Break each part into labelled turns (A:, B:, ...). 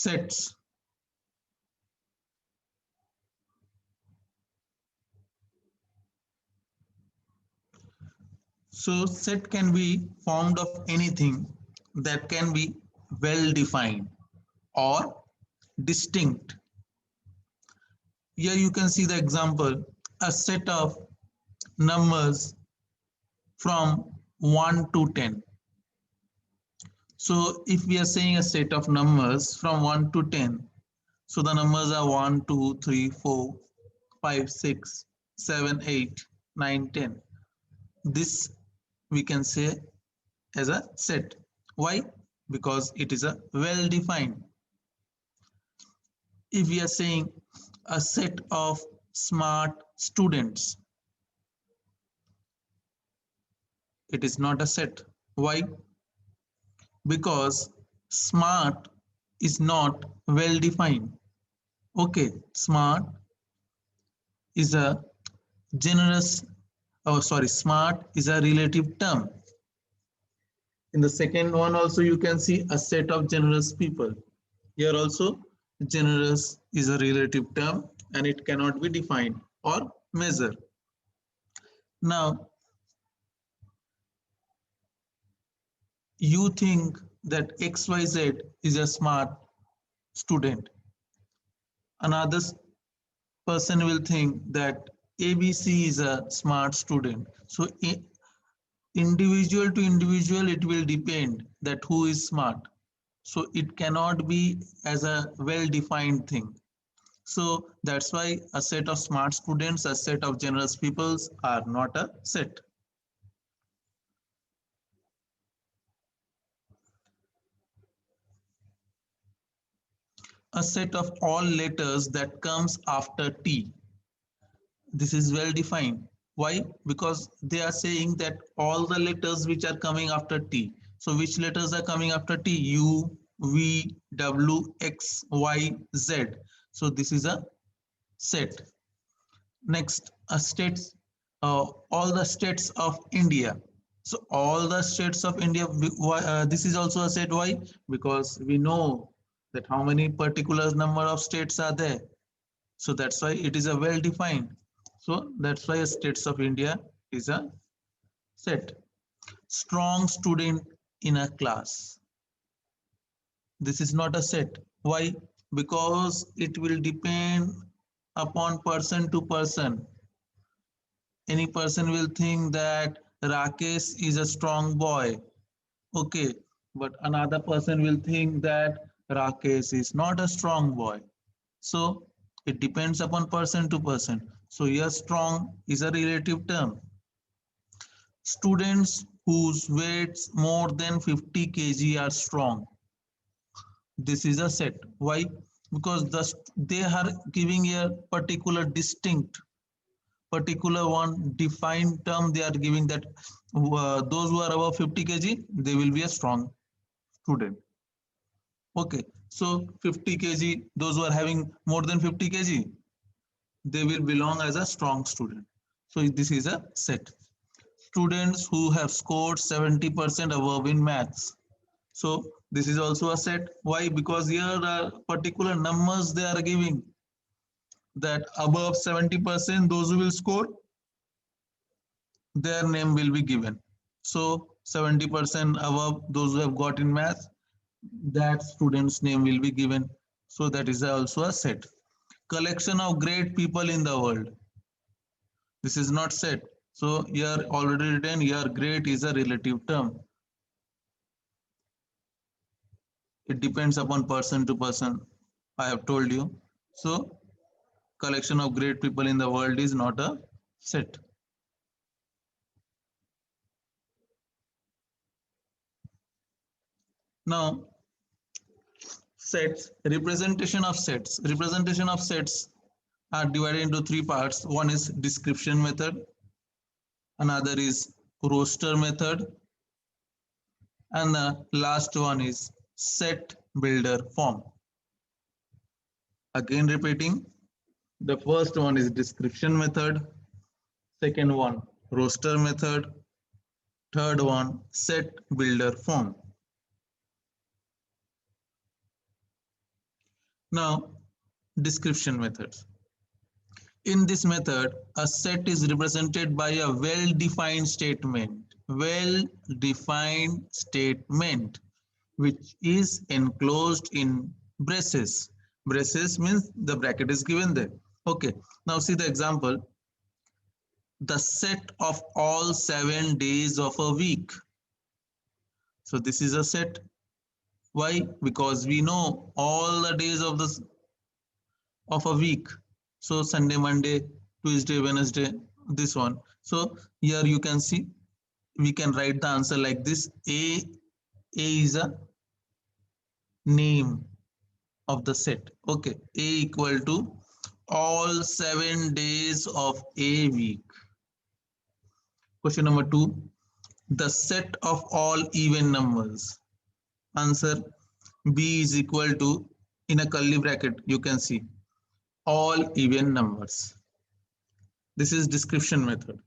A: Sets. So set can be formed of anything that can be well defined or distinct. Here you can see the example, a set of numbers from 1 to 10. So if we are saying a set of numbers from 1 to 10, so the numbers are 1, 2, 3, 4, 5, 6, 7, 8, 9, 10. This we can say as a set. Why? Because it is a well defined. If we are saying a set of smart students, it is not a set. Why? Because smart is not well defined. Okay, smart is a generous, oh sorry, smart is a relative term. In the second one also you can see a set of generous people. Here also generous is a relative term and it cannot be defined or measured. Now you think that XYZ is a smart student. Another person will think that ABC is a smart student. So individual to individual it will depend that who is smart. So it cannot be as a well defined thing. So that's why a set of smart students, a set of generous peoples are not a set. A set of all letters that comes after T. This is well defined. Why? Because they are saying that all the letters which are coming after T. So which letters are coming after T? U, V, W, X, Y, Z. So this is a set. Next, a states, all the states of India. So all the states of India, this is also a set. Why? Because we know that how many particular number of states are there. So that's why it is a well defined. So that's why states of India is a set. Strong student in a class. This is not a set. Why? Because it will depend upon person to person. Any person will think that Rakesh is a strong boy. Okay, but another person will think that Rakesh is not a strong boy. So it depends upon person to person. So here strong is a relative term. Students whose weights more than 50 kg are strong. This is a set. Why? Because they are giving a particular one defined term. They are giving that those who are above 50 kg, they will be a strong student. Okay, so 50 kg, those who are having more than 50 kg, they will belong as a strong student. So this is a set. Students who have scored 70% above in maths. So this is also a set. Why? Because here are particular numbers they are giving that above 70%, those who will score, their name will be given. So 70% above those who have got in math, that student's name will be given. So that is also a set. Collection of great people in the world. This is not set. So here already written here great is a relative term. It depends upon person to person. I have told you. So collection of great people in the world is not a set. Now sets, representation of sets are divided into three parts. One is description method, another is roster method, and the last one is set builder form. Again repeating, the first one is description method, second one roster method, third one set builder form. Now, description methods. In this method, a set is represented by a well-defined statement. Well-defined statement, which is enclosed in braces. Braces means the bracket is given there. Okay, now see the example. The set of all 7 days of a week. So this is a set. Why? Because we know all the days of a week. So Sunday, Monday, Tuesday, Wednesday, this one. So here you can see we can write the answer like this. A is a name of the set. Okay, A equal to all 7 days of a week. Question number 2, the set of all even numbers. Answer B is equal to, in a curly bracket you can see, all even numbers. This is description method.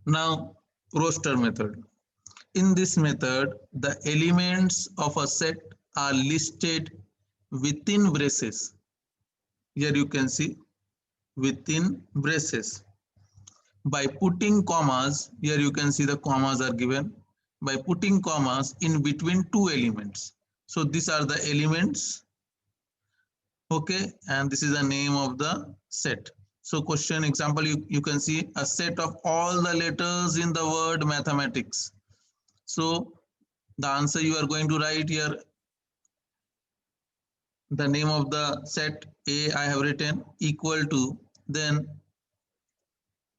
A: Now, roster method. In this method, the elements of a set are listed within braces. Here you can see within braces. By putting commas, here you can see the commas are given. By putting commas in between two elements. So these are the elements. Okay, and this is the name of the set. So question example, you can see a set of all the letters in the word mathematics. So the answer you are going to write here, the name of the set A I have written equal to, then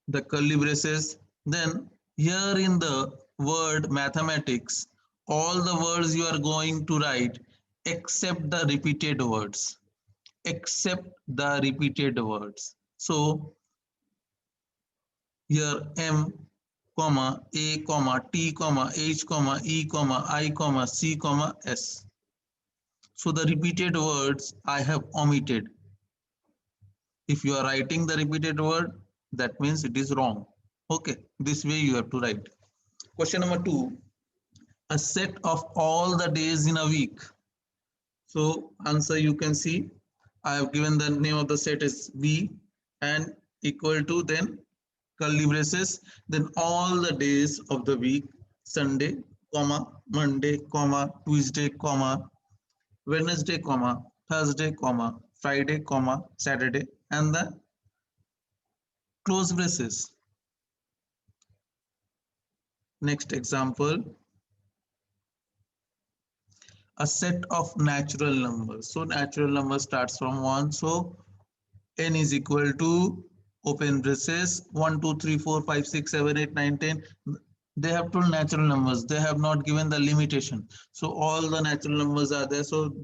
A: the curly braces, then here in the word mathematics, all the words you are going to write except the repeated words. Except the repeated words. So here M, comma, A, comma, T, comma, H, comma, E, comma, I, comma, C, comma, S. So the repeated words I have omitted. If you are writing the repeated word, that means it is wrong. Okay, this way you have to write. Question number 2, a set of all the days in a week. So answer you can see, I have given the name of the set is V and equal to, then curly braces, then all the days of the week, Sunday, comma, Monday, comma, Tuesday, comma, Wednesday, comma, Thursday, comma, Friday, comma, Saturday, and the close braces. Next example, a set of natural numbers. So natural number starts from 1. So n is equal to, open braces, 1, 2, 3, 4, 5, 6, 7, 8, 9, 10. They have told natural numbers. They have not given the limitation. So all the natural numbers are there. So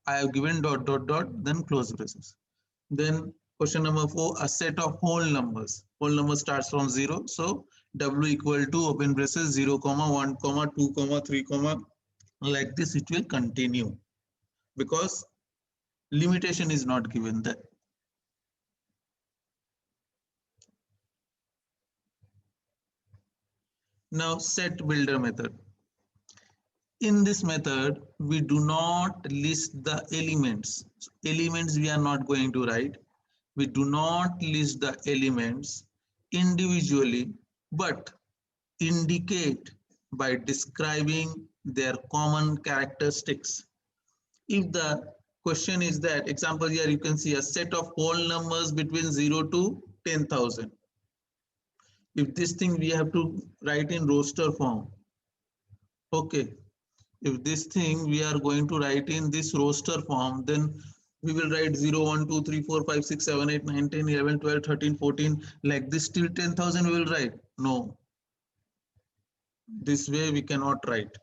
A: I have given dot, dot, dot, then close braces. Then question number 4, a set of whole numbers. Whole number starts from 0. So W equal to, open braces, 0, 1, 2, 3, like this it will continue because limitation is not given there. Now set builder method. In this method, we do not list the elements. So elements we are not going to write. We do not list the elements individually, but indicate by describing their common characteristics. If the question is that, example here you can see a set of whole numbers between 0 to 10,000. If this thing we have to write in roster form. Okay, if this thing we are going to write in this roster form, then we will write 0, 1, 2, 3, 4, 5, 6, 7, 8, 9, 10, 11, 12, 13, 14, like this till 10,000 we will write. No, this way we cannot write.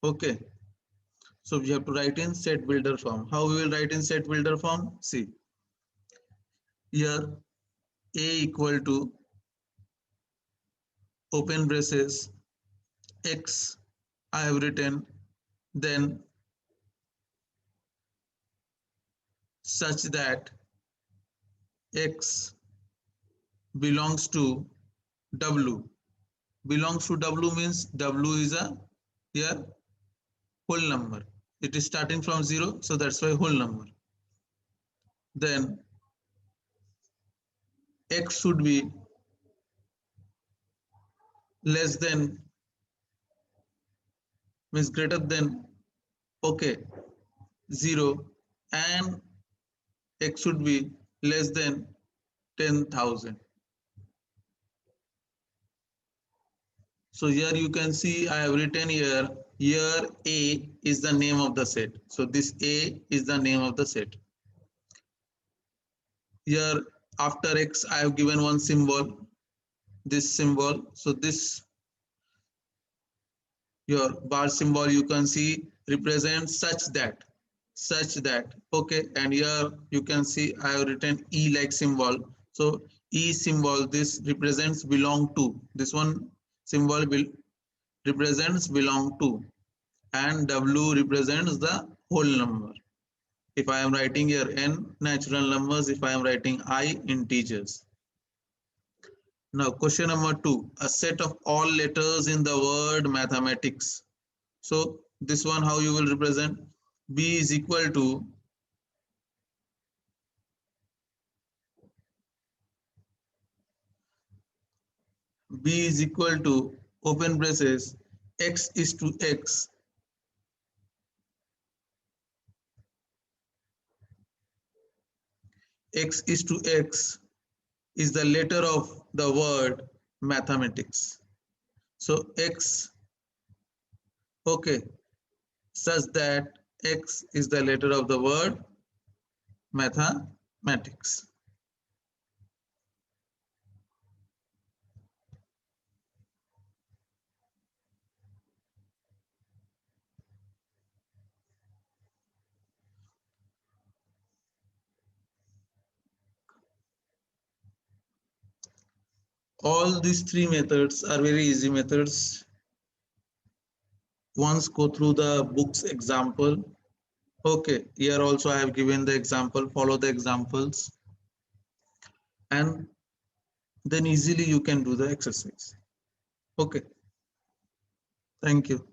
A: Okay, so we have to write in set builder form. How we will write in set builder form? See, here A equal to, open braces, X I have written, then such that X belongs to W. Belongs to W means W is a here whole number. It is starting from 0, so that's why whole number. Then x should be less than, means greater than, okay, 0, and x should be less than 10,000. So here you can see I have written here A is the name of the set. So this A is the name of the set. Here after X I have given one symbol, this symbol. So this, your bar symbol you can see represents such that, okay, and here you can see I have written E like symbol. So E symbol, this represents belong to, this one symbol will represents belong to, and W represents the whole number. If I am writing here n natural numbers, if I am writing I integers. Now question number 2, a set of all letters in the word mathematics. So this one how you will represent, B is equal to open braces x is to x, x is to x is the letter of the word mathematics. So x, okay, such that x is the letter of the word mathematics. All these three methods are very easy methods. Once go through the book's example. Okay, here also I have given the example, follow the examples, and then easily you can do the exercise. Okay, thank you.